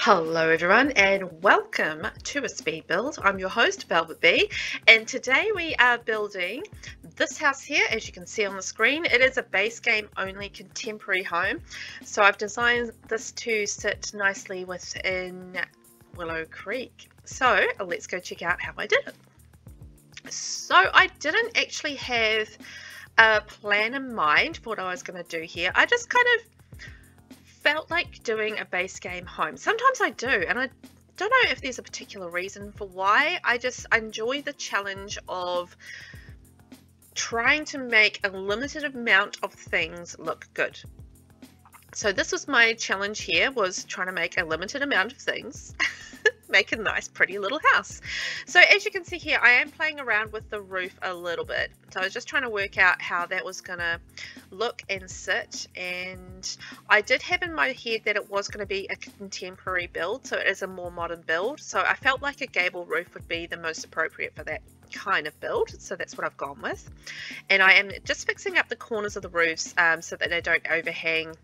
Hello everyone and welcome to a speed build. I'm your host VelvettB, and today we are building this house here. As you can see on the screen, it is a base game only contemporary home. So I've designed this to sit nicely within Willow Creek. So let's go check out how I did it. So I didn't actually have a plan in mind for what I was going to do here. I just kind of felt like doing a base game home. Sometimes I do, and I don't know if there's a particular reason for why. I enjoy the challenge of trying to make a limited amount of things look good. So this was my challenge here, was trying to make a limited amount of things make a nice pretty little house. So as you can see here, I am playing around with the roof a little bit. So I was just trying to work out how that was gonna look and sit, and I did have in my head that it was going to be a contemporary build, so it is a more modern build. So I felt like a gable roof would be the most appropriate for that kind of build, so that's what I've gone with. And I am just fixing up the corners of the roofs so that they don't overhang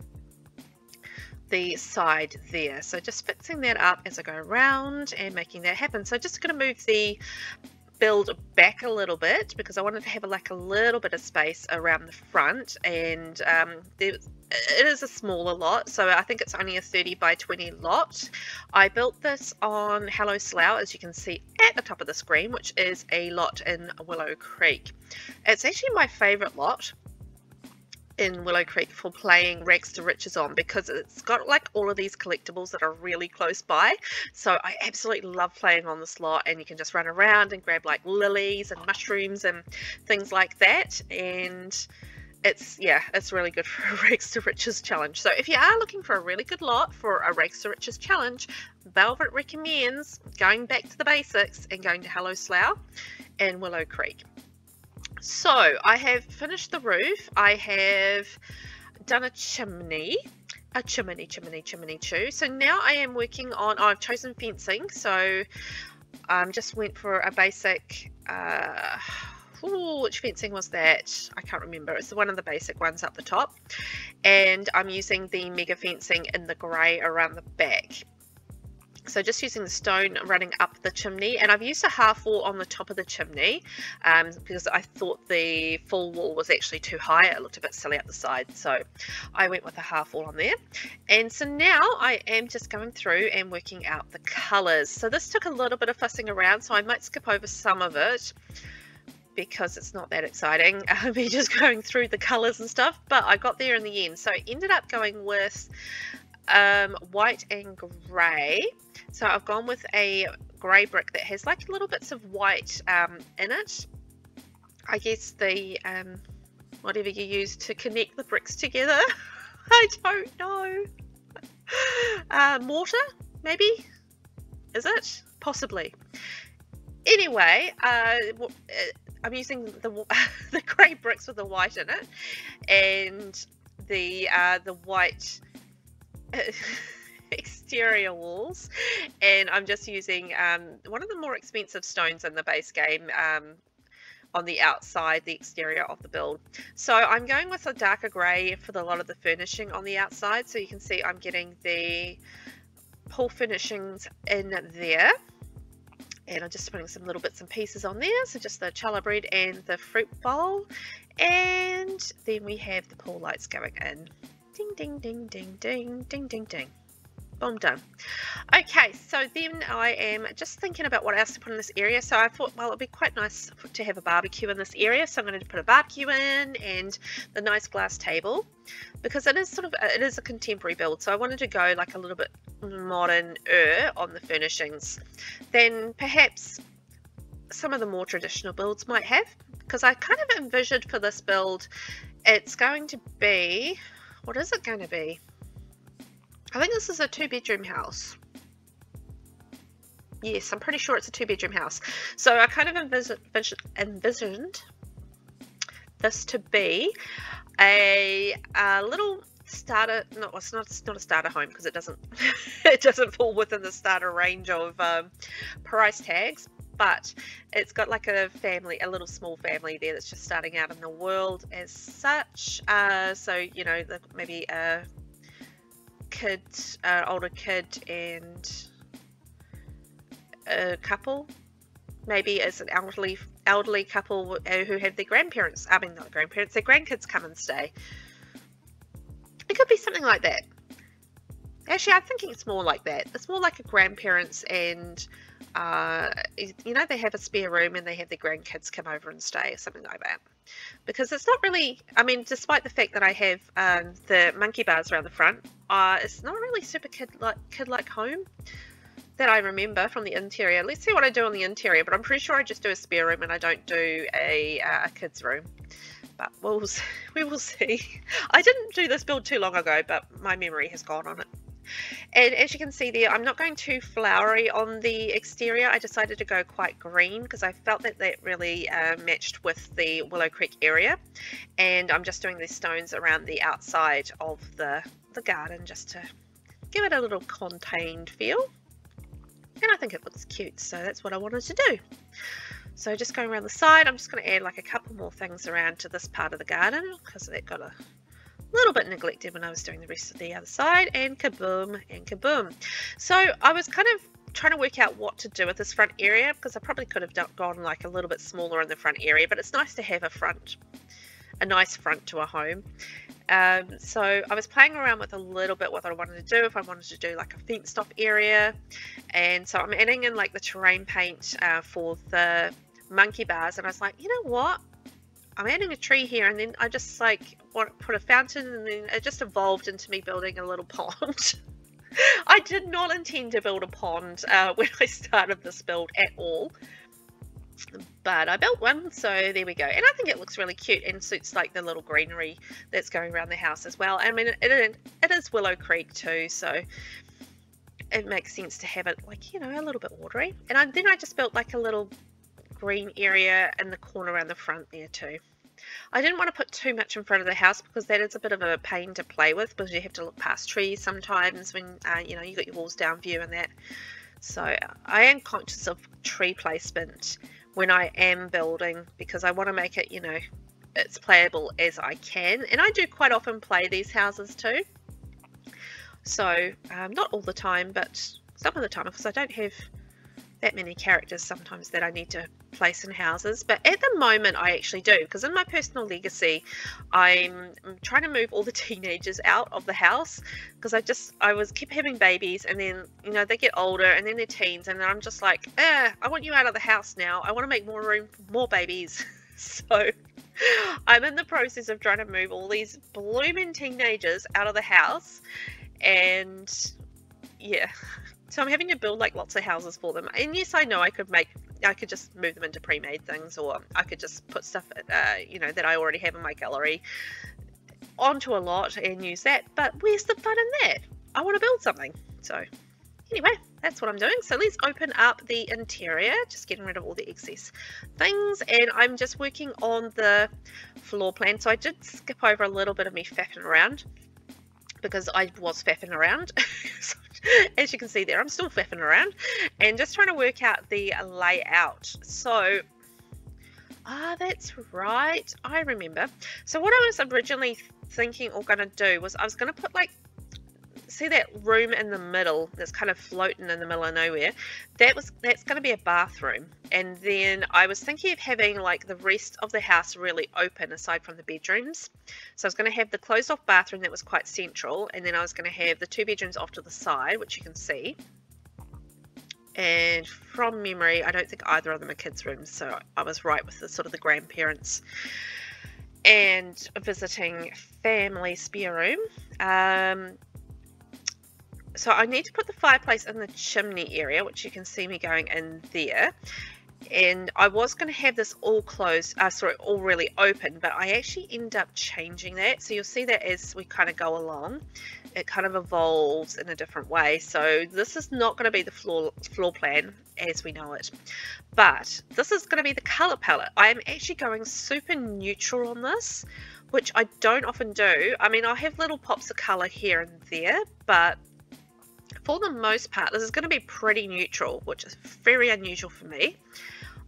the side there. So just fixing that up as I go around and making that happen. So just going to move the build back a little bit because I wanted to have a little bit of space around the front, and it is a smaller lot, so I think it's only a 30 by 20 lot. I built this on Hello Slough, as you can see at the top of the screen, which is a lot in Willow Creek. It's actually my favorite lot in Willow Creek for playing Rags to Riches on, because it's got like all of these collectibles that are really close by. So I absolutely love playing on this lot, and you can just run around and grab like lilies and mushrooms and things like that, and it's really good for a Rags to Riches challenge. So if you are looking for a really good lot for a Rags to Riches challenge, Velvet recommends going back to the basics and going to Hello Slough and Willow Creek. So I have finished the roof. I have done a chimney too. So now I am working on, I've chosen fencing. So just went for a basic, which fencing was that? I can't remember. It's one of the basic ones up the top. And I'm using the mega fencing in the grey around the back. So just using the stone running up the chimney, and I've used a half wall on the top of the chimney because I thought the full wall was actually too high. It looked a bit silly up the side, so I went with a half wall on there. And so now I am just going through and working out the colours. So this took a little bit of fussing around, so I might skip over some of it because it's not that exciting, me just going through the colours and stuff, but I got there in the end. So I ended up going with white and grey. So I've gone with a grey brick that has like little bits of white in it. I guess the whatever you use to connect the bricks together. I don't know. Mortar, maybe? Is it? Possibly. Anyway, I'm using the grey bricks with the white in it, and the white exterior walls, and I'm just using one of the more expensive stones in the base game on the outside, the exterior of the build. So I'm going with a darker grey for a lot of the furnishing on the outside, so you can see I'm getting the pool furnishings in there, and I'm just putting some little bits and pieces on there. So just the challah bread and the fruit bowl, and then we have the pool lights going in. Ding, ding, ding, ding, ding, ding, ding, ding. Boom, done. Okay, so then I am just thinking about what else to put in this area. So I thought, well, it'd be quite nice to have a barbecue in this area. So I'm going to put a barbecue in, and the nice glass table, because it is a contemporary build. So I wanted to go like a little bit modern-er on the furnishings than perhaps some of the more traditional builds might have. Because I kind of envisioned for this build, it's going to be, what is it going to be? I think this is a 2-bedroom house. Yes, I'm pretty sure it's a 2-bedroom house. So I kind of envisioned this to be a little starter. No, it's not a starter home, because it doesn't fall within the starter range of price tags. But it's got like a little small family there that's just starting out in the world as such. So you know, maybe a older kid and a couple, maybe as an elderly couple who have their grandparents, I mean not grandparents, their grandkids come and stay. It could be something like that. Actually, I'm thinking it's more like that. It's more like a grandparents and, you know, they have a spare room and they have their grandkids come over and stay, or something like that. Because it's not really, I mean, despite the fact that I have the monkey bars around the front, it's not really super kid-like home that I remember from the interior. Let's see what I do on the interior, but I'm pretty sure I just do a spare room and I don't do a kid's room. But we will see. I didn't do this build too long ago, but my memory has gone on it. And as you can see there, I'm not going too flowery on the exterior. I decided to go quite green because I felt that that really matched with the Willow Creek area. And I'm just doing these stones around the outside of the garden just to give it a little contained feel. And I think it looks cute, so that's what I wanted to do. So just going around the side, I'm just going to add like a couple more things around to this part of the garden because that got a little bit neglected when I was doing the rest of the other side, and kaboom and kaboom. So I was kind of trying to work out what to do with this front area because I probably could have gone like a little bit smaller in the front area, but it's nice to have a nice front to a home. So I was playing around with a little bit what I wanted to do, if I wanted to do like a fenced off area, and so I'm adding in like the terrain paint for the monkey bars, and I was like, you know what, I'm adding a tree here, and then I just like want to put a fountain, and then it just evolved into me building a little pond. I did not intend to build a pond when I started this build at all, but I built one, so there we go. And I think it looks really cute and suits like the little greenery that's going around the house as well. I mean, it is Willow Creek too, so it makes sense to have it like, you know, a little bit watery. And then I just built like a little green area in the corner around the front there too. I didn't want to put too much in front of the house because that is a bit of a pain to play with because you have to look past trees sometimes when you know, you got your walls down view and that. So I am conscious of tree placement when I am building because I want to make it, you know, as playable as I can. And I do quite often play these houses too. So not all the time, but some of the time, because I don't have that many characters sometimes that I need to place in houses. But at the moment I actually do, because in my personal legacy I'm trying to move all the teenagers out of the house because I keep having babies, and then, you know, they get older and then they're teens, and then I'm just like, I want you out of the house now. I want to make more room for more babies. So I'm in the process of trying to move all these blooming teenagers out of the house, and yeah, so I'm having to build like lots of houses for them. And yes, I know I could just move them into pre-made things, or I could just put stuff you know, that I already have in my gallery onto a lot and use that, but where's the fun in that? I want to build something. So anyway, that's what I'm doing. So let's open up the interior, just getting rid of all the excess things, and I'm just working on the floor plan. So I did skip over a little bit of me faffing around because I was faffing around. So, as you can see there, I'm still faffing around and just trying to work out the layout. So that's right, I remember. So what I was originally thinking or going to do was I was going to put like, see that room in the middle that's kind of floating in the middle of nowhere, that's going to be a bathroom. And then I was thinking of having like the rest of the house really open aside from the bedrooms. So I was going to have the closed off bathroom that was quite central, and then I was going to have the 2 bedrooms off to the side, which you can see. And from memory, I don't think either of them are kids' rooms, so I was right with the sort of the grandparents and visiting family spare room. So I need to put the fireplace in the chimney area, which you can see me going in there. And I was going to have this all closed, all really open, but I actually end up changing that. So you'll see that as we kind of go along, it kind of evolves in a different way. So this is not going to be the floor plan as we know it, but this is going to be the color palette. I am actually going super neutral on this, which I don't often do. I mean, I'll have little pops of color here and there, but for the most part, this is going to be pretty neutral, which is very unusual for me.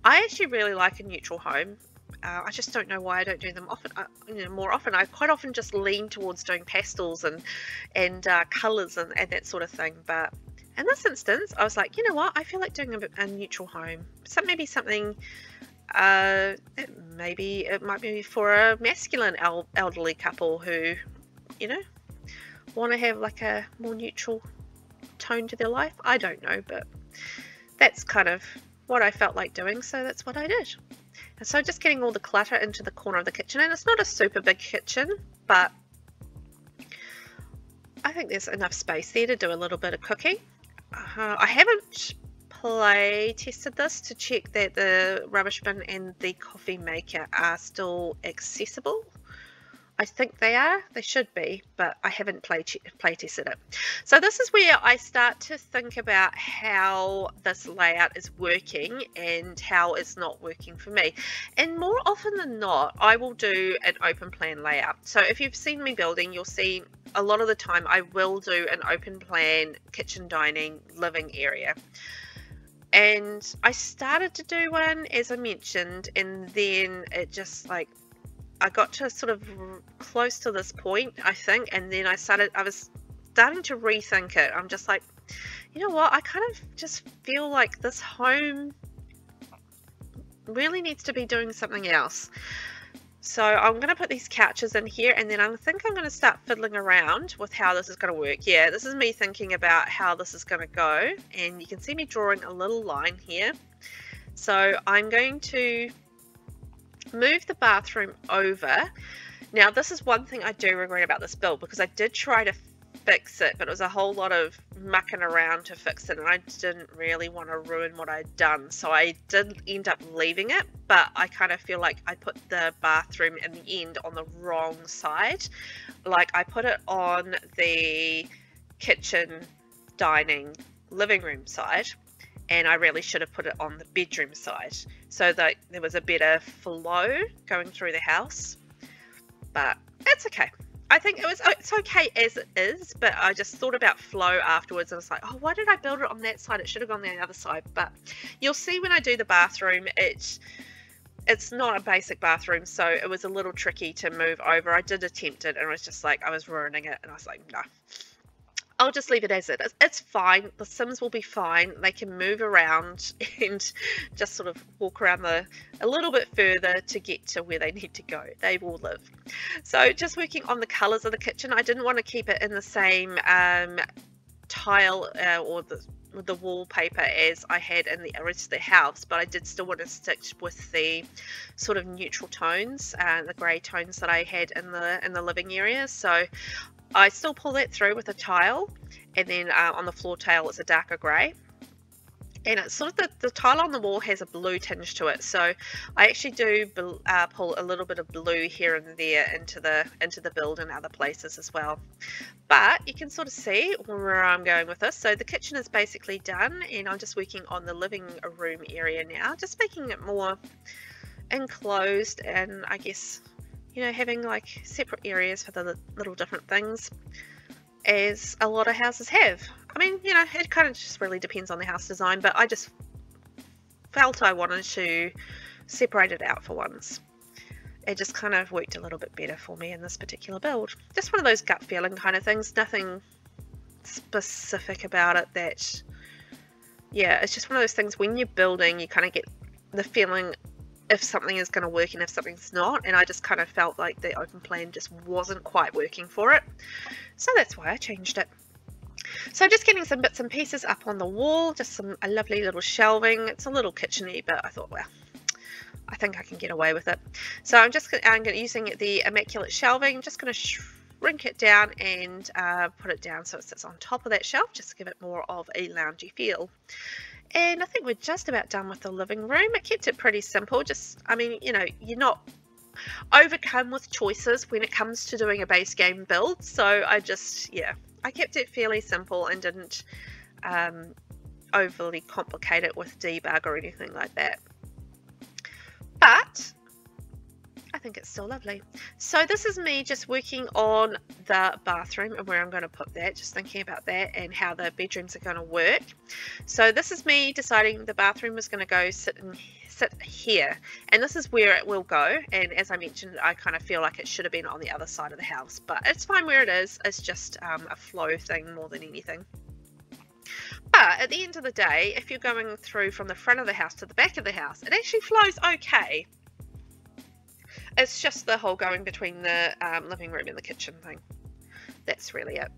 I actually really like a neutral home. I just don't know why I don't do them often. More often. I quite often just lean towards doing pastels and colours and that sort of thing. But in this instance, I was like, you know what? I feel like doing a neutral home. So maybe something. Maybe it might be for a masculine elderly couple who, want to have like a more neutral tone to their life. I don't know, but that's kind of what I felt like doing, so that's what I did. And so just getting all the clutter into the corner of the kitchen, and it's not a super big kitchen, but I think there's enough space there to do a little bit of cooking. I haven't play tested this to check that the rubbish bin and the coffee maker are still accessible. I think they are. They should be, but I haven't play tested it. So this is where I start to think about how this layout is working and how it's not working for me. And more often than not, I will do an open plan layout. So if you've seen me building, you'll see a lot of the time I will do an open plan kitchen, dining, living area. And I started to do one, as I mentioned, and then it just like, I got to sort of close to this point, I think, and then I was starting to rethink it. I'm just like, you know what, I kind of just feel like this home really needs to be doing something else. So I'm going to put these couches in here, and then I think I'm going to start fiddling around with how this is going to work. Yeah, this is me thinking about how this is going to go, and you can see me drawing a little line here. So I'm going to move the bathroom over. Now this is one thing I do regret about this build, because I did try to fix it, but it was a whole lot of mucking around to fix it, and I didn't really want to ruin what I'd done, so I did end up leaving it. But I kind of feel like I put the bathroom in the end on the wrong side. Like I put it on the kitchen, dining, living room side, and I really should have put it on the bedroom side so that there was a better flow going through the house. But it's okay. I think it's okay as it is, but I just thought about flow afterwards, and I was like, oh, why did I build it on that side? It should have gone on the other side. But you'll see when I do the bathroom, it's not a basic bathroom, so it was a little tricky to move over. I did attempt it, and it was just like I was ruining it, and I was like, no. I'll just leave it as it is. It's fine. The Sims will be fine. They can move around and just sort of walk around a little bit further to get to where they need to go. They will live. So just working on the colours of the kitchen. I didn't want to keep it in the same tile or the wallpaper as I had in the rest of the house, but I did still want to stick with the sort of neutral tones, the grey tones that I had in the living area. So I still pull that through with a tile, and then on the floor tile it's a darker grey, and it's sort of the tile on the wall has a blue tinge to it, so I actually do pull a little bit of blue here and there into the build and other places as well. But you can sort of see where I'm going with this. So the kitchen is basically done, and I'm just working on the living room area now, just making it more enclosed, and I guess, you know, having like separate areas for the little different things, as a lot of houses have. I mean, you know, it kind of just really depends on the house design, but I just felt I wanted to separate it out for once. It just kind of worked a little bit better for me in this particular build. Just one of those gut feeling kind of things, nothing specific about it. That, yeah, it's just one of those things when you're building, you kind of get the feeling if something is going to work and if something's not, and I just kind of felt like the open plan just wasn't quite working for it, so that's why I changed it. So just getting some bits and pieces up on the wall, just a lovely little shelving. It's a little kitcheny, but I thought, well, I think I can get away with it. So I'm using the immaculate shelving, just going to shrink it down and put it down so it sits on top of that shelf, just to give it more of a loungy feel. And I think we're just about done with the living room. I kept it pretty simple. Just, I mean, you know, you're not overcome with choices when it comes to doing a base game build. So I just, yeah, I kept it fairly simple and didn't overly complicate it with debug or anything like that. But I think it's still lovely. So this is me just working on the bathroom and where I'm going to put that, just thinking about that and how the bedrooms are going to work. So this is me deciding the bathroom is going to go sit here, and this is where it will go. And as I mentioned, I kind of feel like it should have been on the other side of the house, but it's fine where it is. It's just a flow thing more than anything. But at the end of the day, if you're going through from the front of the house to the back of the house, it actually flows okay. It's just the whole going between the living room and the kitchen thing. That's really it.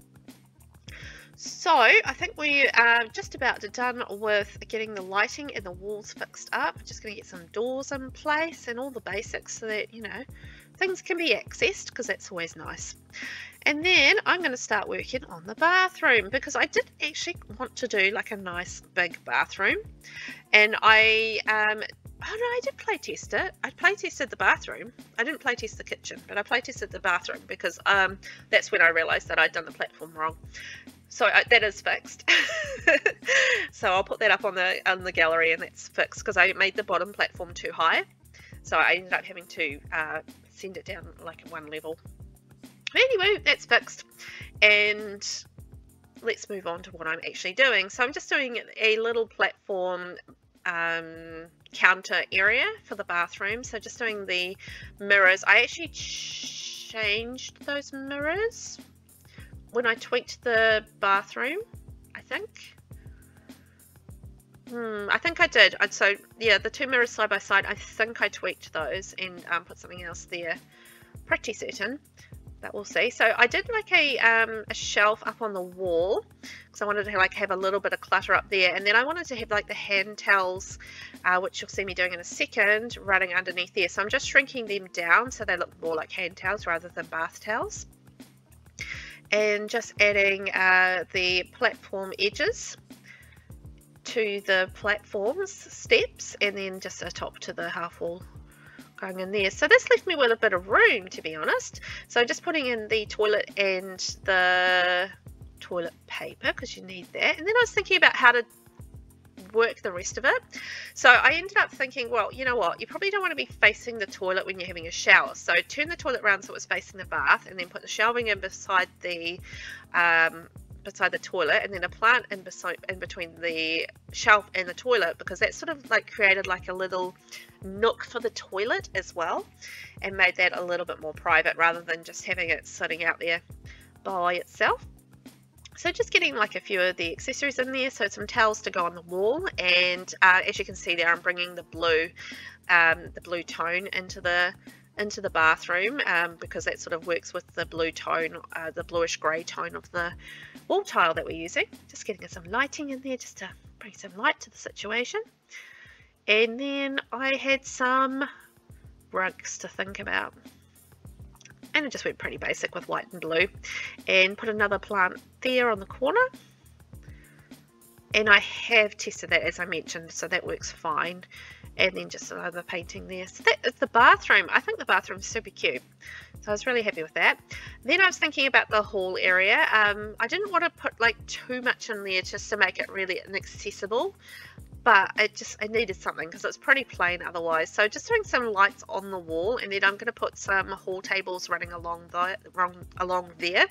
So I think we are just about done with getting the lighting and the walls fixed up. I'm just going to get some doors in place and all the basics so that, you know, things can be accessed, because that's always nice. And then I'm going to start working on the bathroom, because I did actually want to do like a nice big bathroom. And I did play test it. I play tested the bathroom. I didn't play test the kitchen, but I play tested the bathroom, because that's when I realized that I'd done the platform wrong. So that is fixed. So I'll put that up on the gallery, and that's fixed because I made the bottom platform too high. So I ended up having to send it down like one level. But anyway, that's fixed. And let's move on to what I'm actually doing. So I'm just doing a little platform counter area for the bathroom. So just doing the mirrors. I actually changed those mirrors when I tweaked the bathroom, I think. I think I did. So yeah, the two mirrors side by side, I think I tweaked those and put something else there. Pretty certain, but we'll see. So I did like a shelf up on the wall, because I wanted to like have a little bit of clutter up there, and then I wanted to have like the hand towels, which you'll see me doing in a second, running underneath there. So I'm just shrinking them down so they look more like hand towels rather than bath towels. And just adding the platform edges to the platforms steps, and then just a top to the half wall going in there. So this left me with a bit of room, to be honest. So just putting in the toilet and the toilet paper, because you need that. And then I was thinking about how to work the rest of it. So I ended up thinking, well, you know what, you probably don't want to be facing the toilet when you're having a shower, so turn the toilet around so it was facing the bath, and then put the shelving in beside the toilet, and then a plant in between the shelf and the toilet, because that sort of like created like a little nook for the toilet as well, and made that a little bit more private rather than just having it sitting out there by itself. So just getting like a few of the accessories in there. So some towels to go on the wall, and as you can see there, I'm bringing the blue tone into the bathroom, because that sort of works with the blue tone, the bluish grey tone of the wall tile that we're using. Just getting some lighting in there just to bring some light to the situation. And then I had some rugs to think about. And it just went pretty basic with white and blue, and put another plant there on the corner, and I have tested that as I mentioned, so that works fine. And then just another painting there. So that is the bathroom. I think the bathroom's super cute, so I was really happy with that. Then I was thinking about the hall area. I didn't want to put like too much in there just to make it really inaccessible, but I needed something because it's pretty plain otherwise. So just doing some lights on the wall, and then I'm going to put some hall tables running along there.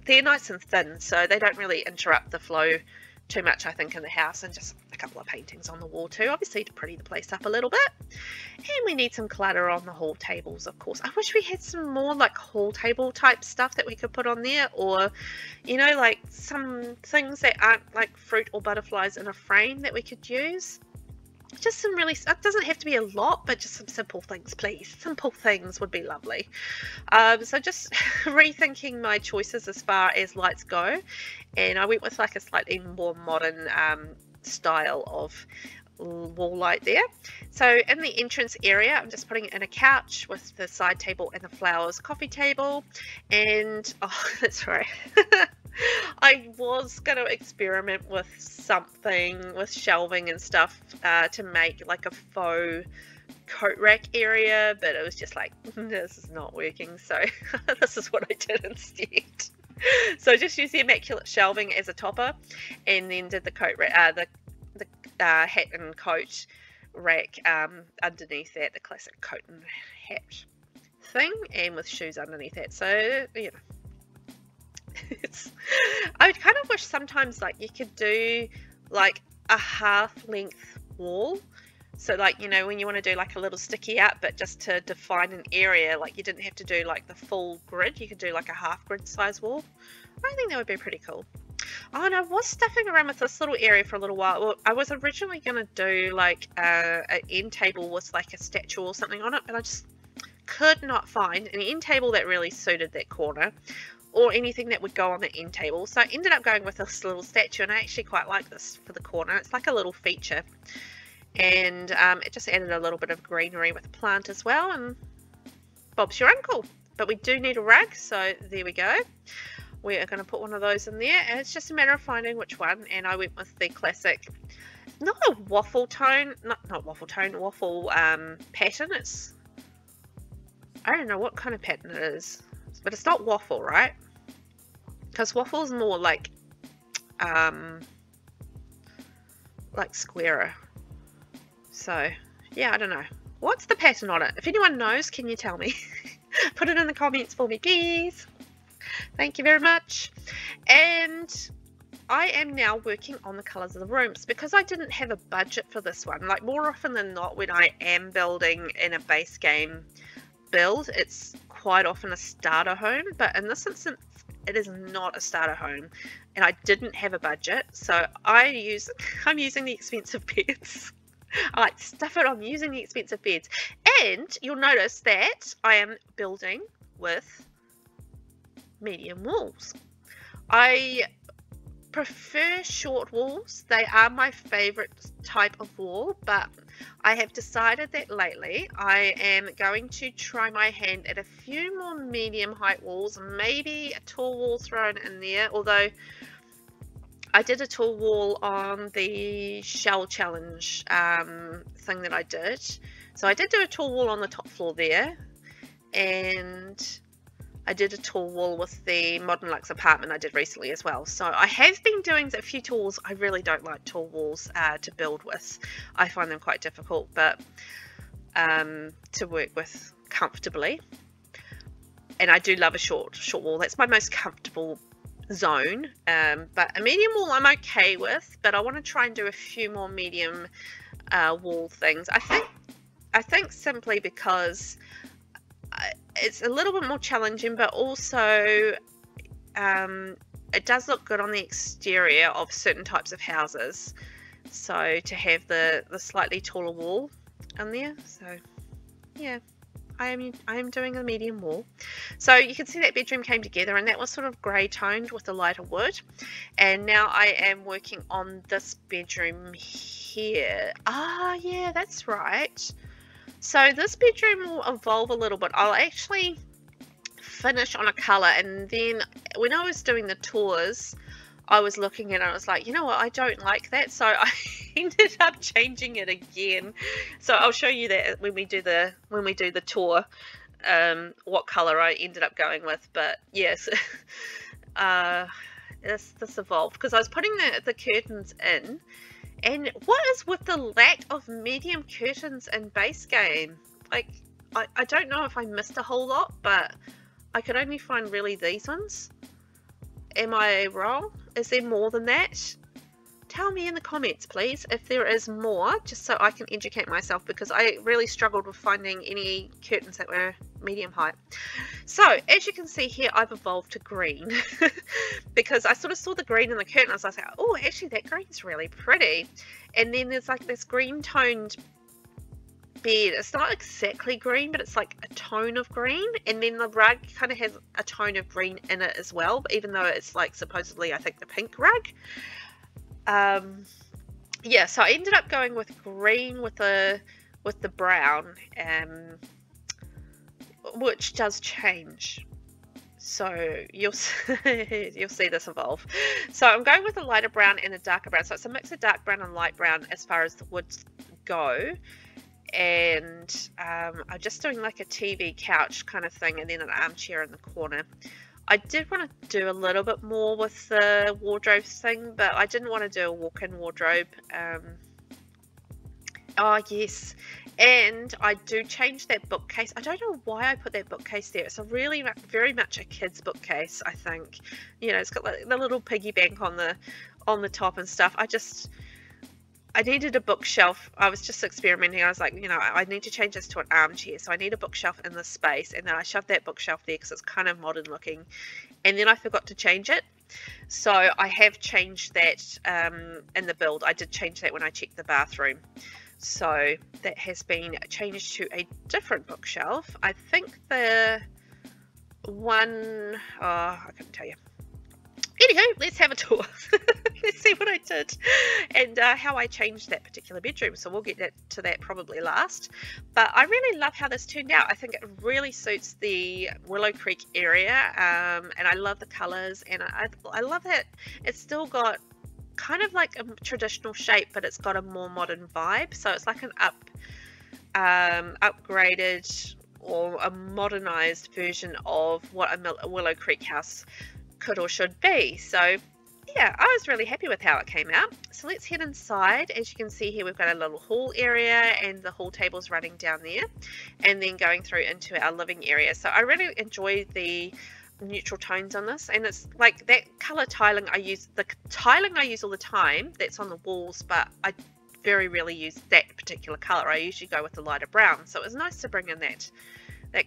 They're nice and thin, so they don't really interrupt the flow too much, I think, in the house, and just a couple of paintings on the wall too, obviously, to pretty the place up a little bit. And we need some clutter on the hall tables, of course. I wish we had some more like hall table type stuff that we could put on there, or, you know, like some things that aren't like fruit or butterflies in a frame that we could use. Just some really, it doesn't have to be a lot, but just some simple things, please. Simple things would be lovely. So just rethinking my choices as far as lights go, and I went with like a slightly more modern style of wall light there. So in the entrance area, I'm just putting in a couch with the side table and the flowers coffee table, and oh, that's right. I was going to experiment with something with shelving and stuff to make like a faux coat rack area, but it was just like, this is not working, so this is what I did instead. So just used the immaculate shelving as a topper, and then did the coat rack, the hat and coat rack underneath that, the classic coat and hat thing and with shoes underneath it. So, you know, I would kind of wish sometimes like you could do like a half length wall. So like, you know, when you want to do like a little sticky out, but just to define an area, like you didn't have to do like the full grid, you could do like a half grid size wall. I think that would be pretty cool. Oh, and I was stuffing around with this little area for a little while. Well, I was originally going to do like an end table with like a statue or something on it, but I just could not find an end table that really suited that corner or anything that would go on the end table. So I ended up going with this little statue, and I actually quite like this for the corner. It's like a little feature. And it just added a little bit of greenery with the plant as well, and Bob's your uncle. But we do need a rug, so there we go. We are going to put one of those in there, and it's just a matter of finding which one. And I went with the classic, not a waffle tone, not waffle tone, waffle pattern. It's, I don't know what kind of pattern it is, but it's not waffle, right? Because waffle is more like squarer. So, yeah, I don't know. What's the pattern on it? If anyone knows, can you tell me? Put it in the comments for me, please. Thank you very much. And I am now working on the colours of the rooms because I didn't have a budget for this one. Like, more often than not, when I am building in a base game build, it's quite often a starter home. But in this instance, it is not a starter home. And I didn't have a budget. So I'm using the expensive beds. I like to stuff it on using the expensive beds. And you'll notice that I am building with medium walls. I prefer short walls. They are my favorite type of wall, but I have decided that lately I am going to try my hand at a few more medium height walls, maybe a tall wall thrown in there, although I did a tall wall on the shell challenge thing that I did. So I did do a tall wall on the top floor there, and I did a tall wall with the Modern Luxe apartment I did recently as well. So I have been doing a few tall walls. I really don't like tall walls to build with. I find them quite difficult, but to work with comfortably. And I do love a short wall. That's my most comfortable zone, but a medium wall I'm okay with, but I want to try and do a few more medium wall things. I think simply because it's a little bit more challenging, but also it does look good on the exterior of certain types of houses, so to have the slightly taller wall in there. So yeah, I am doing a medium wall. So you can see that bedroom came together, and that was sort of grey toned with the lighter wood. And now I am working on this bedroom here. Ah, yeah, that's right. So this bedroom will evolve a little bit. I'll actually finish on a colour, and then when I was doing the tours, I was looking at it and I was like, you know what, I don't like that. So I ended up changing it again. So I'll show you that when we do the tour, what colour I ended up going with. But yes, this evolved because I was putting the curtains in. And what is with the lack of medium curtains in base game? Like, I don't know if I missed a whole lot, but I could only find really these ones. Am I wrong? Is there more than that? Tell me in the comments, please, if there is more, just so I can educate myself, because I really struggled with finding any curtains that were medium height. So, as you can see here, I've evolved to green because I sort of saw the green in the curtain. I was like, oh, actually, that green's really pretty. And then there's like this green toned bed. It's not exactly green, but it's like a tone of green, and then the rug kind of has a tone of green in it as well, even though it's like supposedly, I think, the pink rug. Yeah, so I ended up going with green with the brown, which does change. So you'll see this evolve. So I'm going with a lighter brown and a darker brown. So it's a mix of dark brown and light brown as far as the woods go. And I'm just doing like a TV couch kind of thing, and then an armchair in the corner. I did want to do a little bit more with the wardrobe thing, but I didn't want to do a walk-in wardrobe. Oh yes, and I do change that bookcase. I don't know why I put that bookcase there. It's a really very much a kid's bookcase, I think. You know, it's got like the little piggy bank on the top and stuff. I needed a bookshelf. I was just experimenting. I was like, you know, I need to change this to an armchair, so I need a bookshelf in this space. And then I shoved that bookshelf there because it's kind of modern looking. And then I forgot to change it. So I have changed that in the build. I did change that when I checked the bathroom. So that has been changed to a different bookshelf. I think the one, I couldn't tell you. Anywho, let's have a tour. Let's see what I did and how I changed that particular bedroom. So we'll get to that probably last. But I really love how this turned out. I think it really suits the Willow Creek area, and I love the colours, and I love that it's still got kind of like a traditional shape, but it's got a more modern vibe. So it's like an upgraded or a modernized version of what a Willow Creek house could or should be. So yeah, I was really happy with how it came out. So let's head inside. As you can see here, we've got a little hall area and the hall table's running down there, and then going through into our living area. So I really enjoy the neutral tones on this, and it's like that color tiling I use, the tiling I use all the time that's on the walls, but I very rarely use that particular color. I usually go with the lighter brown, so it was nice to bring in that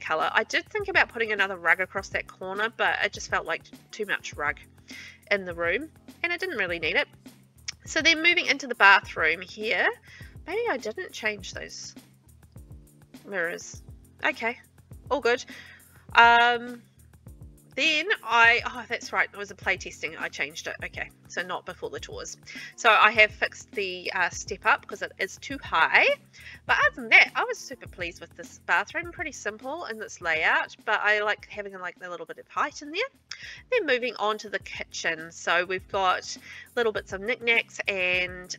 color. I did think about putting another rug across that corner, but it just felt like too much rug in the room, and I didn't really need it. So then moving into the bathroom here, maybe I didn't change those mirrors. Okay, all good. Then oh that's right, it was a play testing, I changed it. Okay, so not before the tours. So I have fixed the step up because it is too high. But other than that, I was super pleased with this bathroom. Pretty simple in its layout, but I like having like a little bit of height in there. Then moving on to the kitchen. So we've got little bits of knickknacks and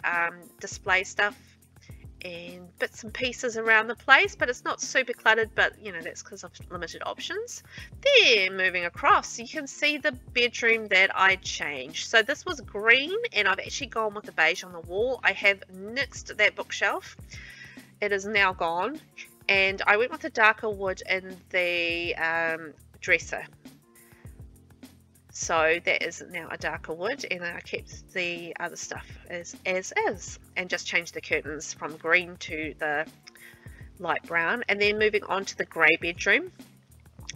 display stuff and bits and pieces around the place, but it's not super cluttered, but you know, that's because of limited options. Then moving across, you can see the bedroom that I changed. So this was green, and I've actually gone with the beige on the wall. I have nixed that bookshelf. It is now gone, and I went with the darker wood in the dresser. So that is now a darker wood, and I kept the other stuff as is, and just changed the curtains from green to the light brown. And then moving on to the grey bedroom.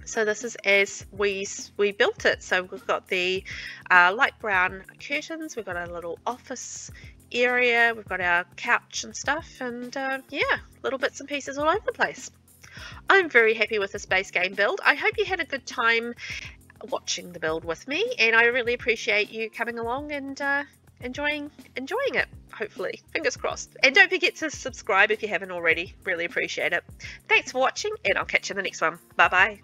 So this is as we built it. So we've got the light brown curtains, we've got a little office area, we've got our couch and stuff, and yeah, little bits and pieces all over the place. I'm very happy with this base game build. I hope you had a good time watching the build with me, and I really appreciate you coming along and enjoying it, hopefully, fingers crossed. And don't forget to subscribe if you haven't already. Really appreciate it. Thanks for watching, and I'll catch you in the next one. Bye bye.